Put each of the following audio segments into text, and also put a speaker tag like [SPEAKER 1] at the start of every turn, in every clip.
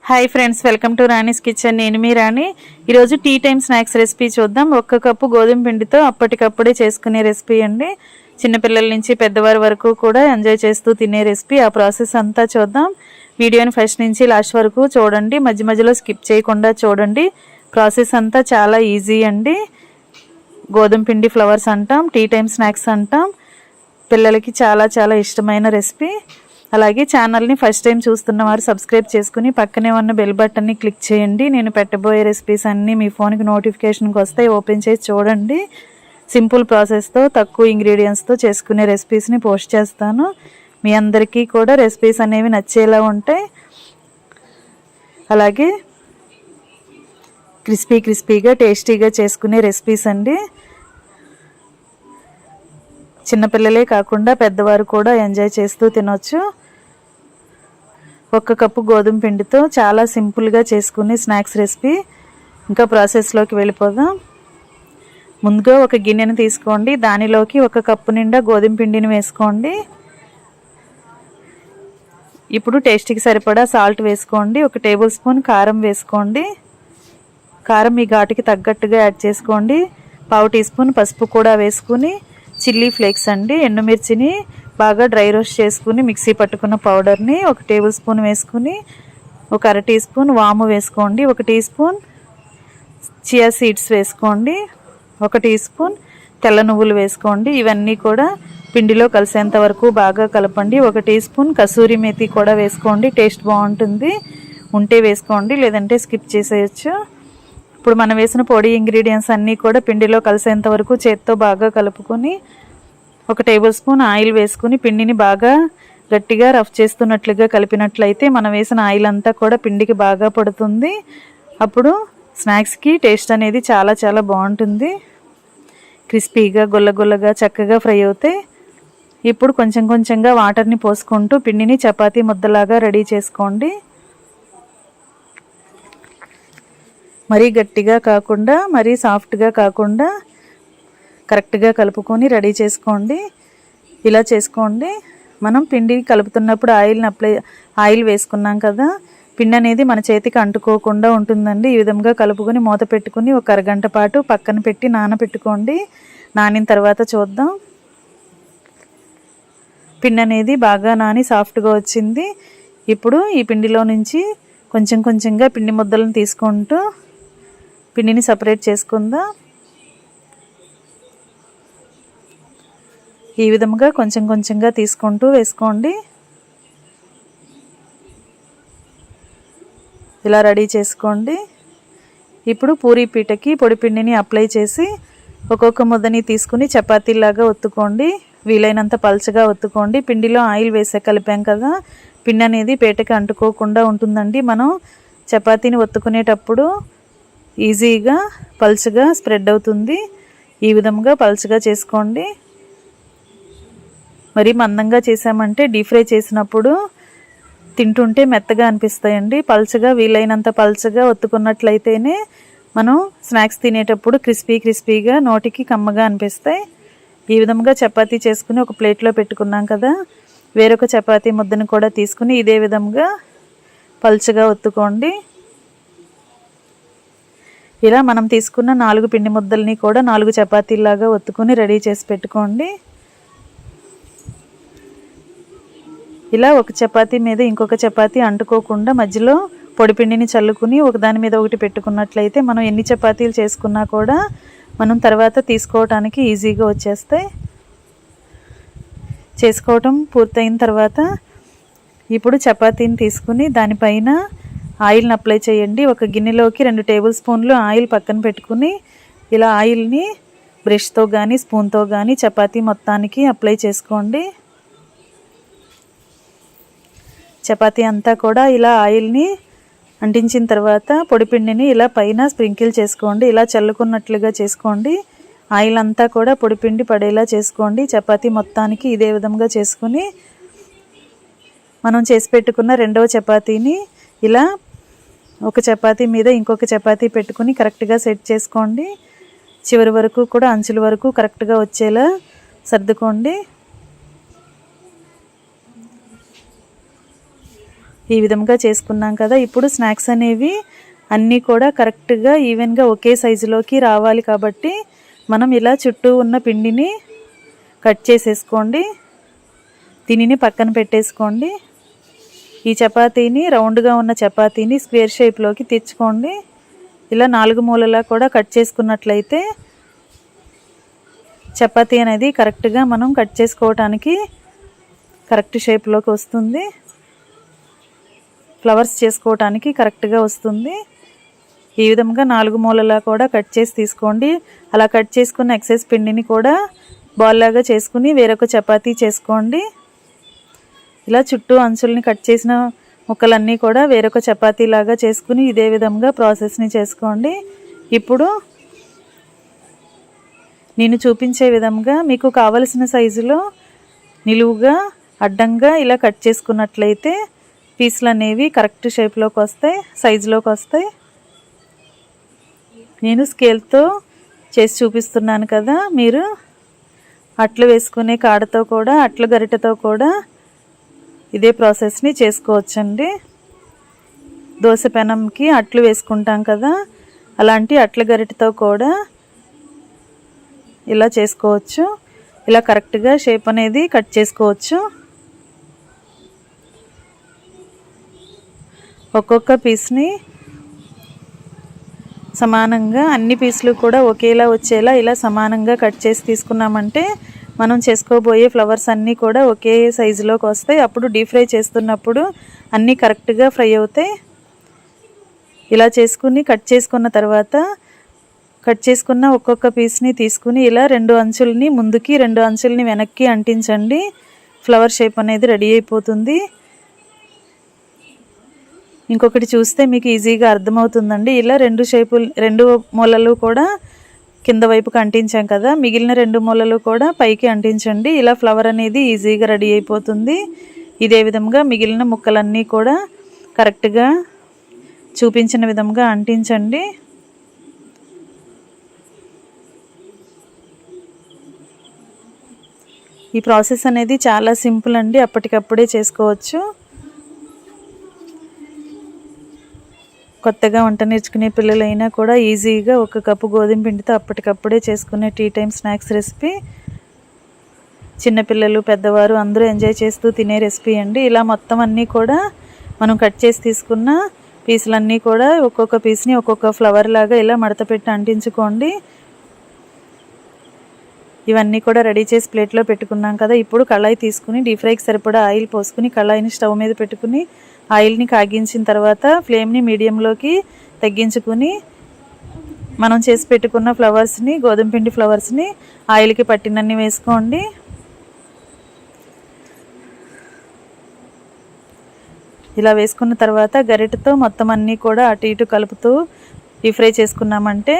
[SPEAKER 1] Hi friends, welcome to Rani's kitchen. నేను మీ రాణి. ఈరోజు tea time snacks recipe చూద్దాం. 1 కప్పు గోధుమ పిండితో అప్పటికప్పుడే చేసుకునే రెసిపీ అండి. చిన్నపిల్లల నుంచి పెద్దవారి వరకు కూడా ఎంజాయ్ చేస్తూ తినే రెసిపీ. ఆ ప్రాసెస్ అంతా చూద్దాం. వీడియోని ఫస్ట్ నుంచి లాస్ట్ వరకు చూడండి, మధ్య మధ్యలో స్కిప్ చేయకుండా చూడండి. ప్రాసెస్ అంతా చాలా ఈజీ అండి. గోధుమ పిండి ఫ్లవర్స్ అంటాం, టీ టైమ్ స్నాక్స్ అంటాం. పిల్లలకి చాలా చాలా ఇష్టమైన రెసిపీ. అలాగే ఛానల్ని ఫస్ట్ టైం చూస్తున్న వారు సబ్స్క్రైబ్ చేసుకుని పక్కనే ఉన్న బెల్ బటన్ని క్లిక్ చేయండి. నేను పెట్టబోయే రెసిపీస్ అన్నీ మీ ఫోన్కి నోటిఫికేషన్కి వస్తాయి. ఓపెన్ చేసి చూడండి. సింపుల్ ప్రాసెస్తో తక్కువ ఇంగ్రీడియంట్స్తో చేసుకునే రెసిపీస్ని పోస్ట్ చేస్తాను. మీ అందరికీ కూడా రెసిపీస్ అనేవి నచ్చేలా ఉంటాయి. అలాగే క్రిస్పీగా టేస్టీగా చేసుకునే రెసిపీస్ అండి. చిన్నపిల్లలే కాకుండా పెద్దవారు కూడా ఎంజాయ్ చేస్తూ తినొచ్చు. 1 కప్పు గోధుమ పిండితో చాలా సింపుల్గా చేసుకునే స్నాక్స్ రెసిపీ. ఇంకా ప్రాసెస్లోకి వెళ్ళిపోదాం. ముందుగా ఒక గిన్నెను తీసుకోండి. దానిలోకి 1 కప్పు నిండా గోధుమ పిండిని వేసుకోండి. ఇప్పుడు టేస్ట్కి సరిపడా సాల్ట్ వేసుకోండి. 1 టేబుల్ స్పూన్ కారం వేసుకోండి. కారం మీ ఘాటుకి తగ్గట్టుగా యాడ్ చేసుకోండి. 1/2 టీ స్పూన్ పసుపు కూడా వేసుకుని, చిల్లీ ఫ్లేక్స్ అండి, ఎండుమిర్చిని బాగా డ్రై రోస్ట్ చేసుకుని మిక్సీ పట్టుకున్న పౌడర్ని 1 టేబుల్ స్పూన్ వేసుకుని, 1/2 టీ స్పూన్ వాము వేసుకోండి. 1 టీ స్పూన్ చియా సీడ్స్ వేసుకోండి. 1 టీ స్పూన్ తెల్ల నువ్వులు వేసుకోండి. ఇవన్నీ కూడా పిండిలో కలిసేంత వరకు బాగా కలపండి. 1 టీ స్పూన్ కసూరి మేతి కూడా వేసుకోండి. టేస్ట్ బాగుంటుంది. ఉంటే వేసుకోండి, లేదంటే స్కిప్ చేసేయచ్చు. ఇప్పుడు మనం వేసిన పొడి ఇంగ్రీడియంట్స్ అన్నీ కూడా పిండిలో కలిసేంత వరకు చేత్తో బాగా కలుపుకొని 1 టేబుల్ స్పూన్ ఆయిల్ వేసుకుని పిండిని బాగా గట్టిగా రఫ్ చేస్తున్నట్లుగా కలిపినట్లయితే మనం వేసిన ఆయిల్ అంతా కూడా పిండికి బాగా పడుతుంది. అప్పుడు స్నాక్స్కి టేస్ట్ అనేది చాలా చాలా బాగుంటుంది. క్రిస్పీగా గుల్లగుల్లగా చక్కగా ఫ్రై అవుతాయి. ఇప్పుడు కొంచెం కొంచెంగా వాటర్ని పోసుకుంటూ పిండిని చపాతీ ముద్దలాగా రెడీ చేసుకోండి. మరీ గట్టిగా కాకుండా మరీ సాఫ్ట్గా కాకుండా కరెక్ట్గా కలుపుకొని రెడీ చేసుకోండి. ఇలా చేసుకోండి. మనం పిండి కలుపుతున్నప్పుడు ఆయిల్ వేసుకున్నాం కదా, పిండి అనేది మన చేతికి అంటుకోకుండా ఉంటుందండి. ఈ విధంగా కలుపుకొని మూత పెట్టుకుని 1 అరగంట పాటు పక్కన పెట్టి నానబెట్టుకోండి. నానిన తర్వాత చూద్దాం. పిండి అనేది బాగా నాని సాఫ్ట్గా వచ్చింది. ఇప్పుడు ఈ పిండిలో నుంచి కొంచెం కొంచెంగా పిండి ముద్దలను తీసుకుంటూ పిండిని సపరేట్ చేసుకుందాం. ఈ విధంగా కొంచెం కొంచెంగా తీసుకుంటూ వేసుకోండి. ఇలా రెడీ చేసుకోండి. ఇప్పుడు పూరీ పీటకి పొడి పిండిని అప్లై చేసి ఒక్కొక్క ముద్దని తీసుకుని చపాతీలాగా ఒత్తుకోండి. వీలైనంత పల్చగా ఒత్తుకోండి. పిండిలో ఆయిల్ వేసే కలిపాం కదా, పిండి అనేది పీటకి అంటుకోకుండా ఉంటుందండి. మనం చపాతీని ఒత్తుకునేటప్పుడు ఈజీగా పల్చగా స్ప్రెడ్ అవుతుంది. ఈ విధంగా పల్చగా చేసుకోండి. మరి మందంగా చేసామంటే డీప్ ఫ్రై చేసినప్పుడు తింటుంటే మెత్తగా అనిపిస్తాయండి. పల్చగా వీలైనంత పల్చగా ఒత్తుకున్నట్లయితేనే మనం స్నాక్స్ తినేటప్పుడు క్రిస్పీగా నోటికి కమ్మగా అనిపిస్తాయి. ఈ విధంగా చపాతీ చేసుకుని ఒక ప్లేట్లో పెట్టుకున్నాం కదా, వేరొక చపాతీ ముద్దను కూడా తీసుకుని ఇదే విధంగా పల్చగా ఒత్తుకోండి. ఇలా మనం తీసుకున్న 4 పిండి ముద్దల్ని కూడా 4 చపాతీలాగా ఒత్తుకొని రెడీ చేసి పెట్టుకోండి. ఇలా ఒక చపాతీ మీద ఇంకొక చపాతీ అంటుకోకుండా మధ్యలో పొడి పిండిని చల్లుకుని ఒకదాని మీద ఒకటి పెట్టుకున్నట్లయితే మనం ఎన్ని చపాతీలు చేసుకున్నా కూడా మనం తర్వాత తీసుకోవటానికి ఈజీగా వచ్చేస్తాయి. చేసుకోవటం పూర్తయిన తర్వాత ఇప్పుడు చపాతీని తీసుకుని దానిపైన ఆయిల్ని అప్లై చేయండి. ఒక గిన్నెలోకి 2 టేబుల్ స్పూన్లు ఆయిల్ పక్కన పెట్టుకుని ఇలా ఆయిల్ని బ్రష్తో కానీ స్పూన్తో కానీ చపాతీ మొత్తానికి అప్లై చేసుకోండి. చపాతీ అంతా కూడా ఇలా ఆయిల్ని అంటించిన తర్వాత పొడిపిండిని ఇలా పైన స్ప్రింకిల్ చేసుకోండి. ఇలా చల్లుకున్నట్లుగా చేసుకోండి. ఆయిల్ అంతా కూడా పొడిపిండి పడేలా చేసుకోండి. చపాతీ మొత్తానికి ఇదే విధంగా చేసుకుని మనం చేసి పెట్టుకున్న రెండవ చపాతీని ఇలా ఒక చపాతీ మీద ఇంకొక చపాతీ పెట్టుకుని కరెక్ట్గా సెట్ చేసుకోండి. చివరి వరకు కూడా అంచుల వరకు కరెక్ట్గా వచ్చేలా సర్దుకోండి. ఈ విధంగా చేసుకున్నాం కదా. ఇప్పుడు స్నాక్స్ అనేవి అన్నీ కూడా కరెక్ట్గా ఈవెన్గా ఒకే సైజులోకి రావాలి కాబట్టి మనం ఇలా చుట్టూ ఉన్న పిండిని కట్ చేసేసుకోండి. దీనిని పక్కన పెట్టేసుకోండి. ఈ చపాతీని రౌండ్గా ఉన్న చపాతీని స్క్వేర్ షేప్లోకి తెచ్చుకోండి. ఇలా 4 మూలలా కూడా కట్ చేసుకున్నట్లయితే చపాతీ అనేది కరెక్ట్గా మనం కట్ చేసుకోవటానికి కరెక్ట్ షేప్లోకి వస్తుంది. ఫ్లవర్స్ చేసుకోవటానికి కరెక్ట్గా వస్తుంది. ఈ విధంగా 4 మూలలా కూడా కట్ చేసి తీసుకోండి. అలా కట్ చేసుకున్న ఎక్సెస్ పిండిని కూడా బాల్ లాగా చేసుకుని వేరొక చపాతీ చేసుకోండి. ఇలా చుట్టూ అంచుల్ని కట్ చేసిన ముక్కలన్నీ కూడా వేరొక చపాతీ లాగా చేసుకుని ఇదే విధంగా ప్రాసెస్ని చేసుకోండి. ఇప్పుడు నేను చూపించే విధంగా మీకు కావలసిన సైజులో నిలువుగా అడ్డంగా ఇలా కట్ చేసుకున్నట్లయితే పీసులు అనేవి కరెక్ట్ షేప్లోకి వస్తాయి, సైజులోకి వస్తాయి. నేను స్కేల్తో చేసి చూపిస్తున్నాను కదా, మీరు అట్లు వేసుకునే కాడతో కూడా అట్ల గరిటెతో కూడా ఇదే ప్రాసెస్ని చేసుకోవచ్చండి. దోశ పెనంకి అట్లు వేసుకుంటాం కదా, అలాంటి అట్ల గరిటెతో కూడా ఇలా చేసుకోవచ్చు. ఇలా కరెక్ట్గా షేప్ అనేది కట్ చేసుకోవచ్చు. ఒక్కొక్క పీస్ని సమానంగా అన్ని పీసులు కూడా ఒకేలా వచ్చేలా ఇలా సమానంగా కట్ చేసి తీసుకున్నామంటే మనం చేసుకోబోయే ఫ్లవర్స్ అన్నీ కూడా ఒకే సైజులోకి వస్తాయి. అప్పుడు డీప్ ఫ్రై చేస్తున్నప్పుడు అన్నీ కరెక్ట్గా ఫ్రై అవుతాయి. ఇలా చేసుకుని కట్ చేసుకున్న తర్వాత కట్ చేసుకున్న ఒక్కొక్క పీస్ని తీసుకుని ఇలా 2 అంచుల్ని ముందుకి 2 అంచుల్ని వెనక్కి అంటించండి. ఫ్లవర్ షేప్ అనేది రెడీ అయిపోతుంది. ఇంకొకటి చూస్తే మీకు ఈజీగా అర్థమవుతుందండి. ఇలా 2 మూలలు కూడా కింద వైపుకి అంటించాం కదా, మిగిలిన 2 మూలలు కూడా పైకి అంటించండి. ఇలా ఫ్లవర్ అనేది ఈజీగా రెడీ అయిపోతుంది. ఇదే విధంగా మిగిలిన ముక్కలన్నీ కూడా కరెక్ట్గా చూపించిన విధంగా అంటించండి. ఈ ప్రాసెస్ అనేది చాలా సింపుల్ అండి, అప్పటికప్పుడే చేసుకోవచ్చు. కొత్తగా వంట నేర్చుకునే పిల్లలైనా కూడా ఈజీగా 1 కప్పు గోధుమ పిండితో అప్పటికప్పుడే చేసుకునే టీ టైం స్నాక్స్ రెసిపీ. చిన్నపిల్లలు పెద్దవారు అందరూ ఎంజాయ్ చేస్తూ తినే రెసిపీ అండి. ఇలా మొత్తం అన్నీ కూడా మనం కట్ చేసి తీసుకున్న పీసులన్నీ కూడా ఒక్కొక్క పీస్ని ఒక్కొక్క ఫ్లవర్ లాగా ఇలా మడత పెట్టి అంటించుకోండి. ఇవన్నీ కూడా రెడీ చేసి ప్లేట్లో పెట్టుకున్నాం కదా. ఇప్పుడు కళాయి తీసుకుని డీప్ ఫ్రైకి సరిపడా ఆయిల్ పోసుకుని కళాయిని స్టవ్ మీద పెట్టుకుని ఆయిల్ని కాగించిన తర్వాత ఫ్లేమ్ని మీడియంలోకి తగ్గించుకుని మనం చేసి పెట్టుకున్న ఫ్లవర్స్ని, గోధుమ పిండి ఫ్లవర్స్ని ఆయిల్కి పట్టినన్ని వేసుకోండి. ఇలా వేసుకున్న తర్వాత గరిటెతో మొత్తం అన్నీ కూడా అటు ఇటు కలుపుతూ డీప్ ఫ్రై చేసుకున్నామంటే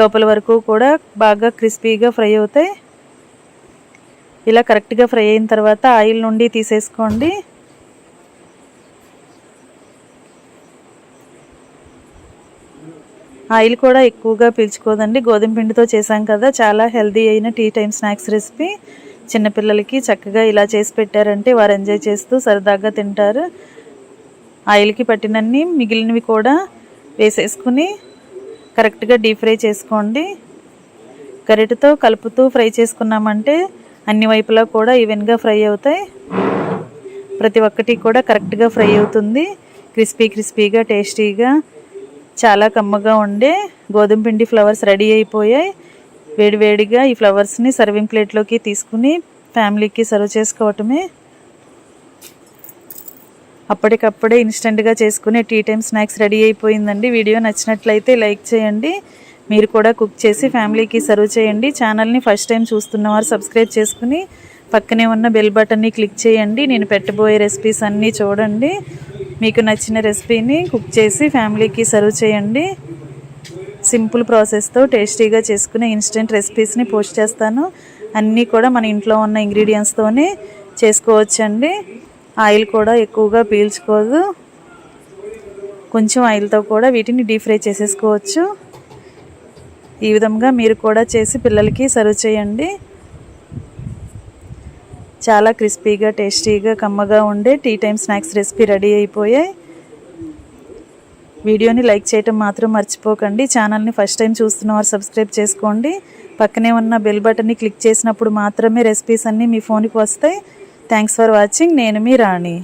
[SPEAKER 1] లోపల వరకు కూడా బాగా క్రిస్పీగా ఫ్రై అవుతాయి. ఇలా కరెక్ట్గా ఫ్రై అయిన తర్వాత ఆయిల్ నుండి తీసేసుకోండి. ఆయిల్ కూడా ఎక్కువగా పీల్చుకోదండి. గోధుమ పిండితో చేసాం కదా, చాలా హెల్దీ అయిన టీ టైం స్నాక్స్ రెసిపీ. చిన్నపిల్లలకి చక్కగా ఇలా చేసి పెట్టారంటే వారు ఎంజాయ్ చేస్తూ సరదాగా తింటారు. ఆయిల్కి పట్టినన్ని మిగిలినవి కూడా వేసేసుకుని కరెక్ట్గా డీప్ ఫ్రై చేసుకోండి. గరిటెతో కలుపుతూ ఫ్రై చేసుకున్నామంటే అన్ని వైపులా కూడా ఈవెన్గా ఫ్రై అవుతాయి. ప్రతి ఒక్కటి కూడా కరెక్ట్గా ఫ్రై అవుతుంది. క్రిస్పీగా టేస్టీగా చాలా కమ్మగా ఉండే గోధుమ పిండి ఫ్లవర్స్ రెడీ అయిపోయాయి. వేడివేడిగా ఈ ఫ్లవర్స్ని సర్వింగ్ ప్లేట్లోకి తీసుకుని ఫ్యామిలీకి సర్వ్ చేసుకోవటమే. అప్పటికప్పుడే ఇన్స్టెంట్గా చేసుకునే టీ టైం స్నాక్స్ రెడీ అయిపోయిందండి. వీడియో నచ్చినట్లయితే లైక్ చేయండి. మీరు కూడా కుక్ చేసి ఫ్యామిలీకి సర్వ్ చేయండి. ఛానల్ని ఫస్ట్ టైం చూస్తున్నవారు సబ్స్క్రైబ్ చేసుకుని పక్కనే ఉన్న బెల్ బటన్ని క్లిక్ చేయండి. నేను పెట్టబోయే రెసిపీస్ అన్నీ చూడండి. మీకు నచ్చిన రెసిపీని కుక్ చేసి ఫ్యామిలీకి సర్వ్ చేయండి. సింపుల్ ప్రాసెస్తో టేస్టీగా చేసుకునే ఇన్స్టెంట్ రెసిపీస్ని పోస్ట్ చేస్తాను. అన్నీ కూడా మన ఇంట్లో ఉన్న ఇంగ్రీడియంట్స్తోనే చేసుకోవచ్చండి. ఆయిల్ కూడా ఎక్కువగా పీల్చుకోదు. కొంచెం ఆయిల్తో కూడా వీటిని డీప్ ఫ్రై చేసేసుకోవచ్చు. ఈ విధంగా మీరు కూడా చేసి పిల్లలకి సర్వ్ చేయండి. చాలా క్రిస్పీగా టేస్టీగా కమ్మగా ఉండే tea time snacks recipe ready అయిపోయాయి. వీడియోని లైక్ చేయటం మాత్రం మర్చిపోకండి. ఛానల్ని ఫస్ట్ టైం చూస్తున్నవారు సబ్స్క్రైబ్ చేసుకోండి. పక్కనే ఉన్న బెల్ బటన్ని క్లిక్ చేసినప్పుడు మాత్రమే రెసిపీస్ అన్నీ మీ ఫోన్కి వస్తాయి. Thanks for watching. నేను మీ రాణి.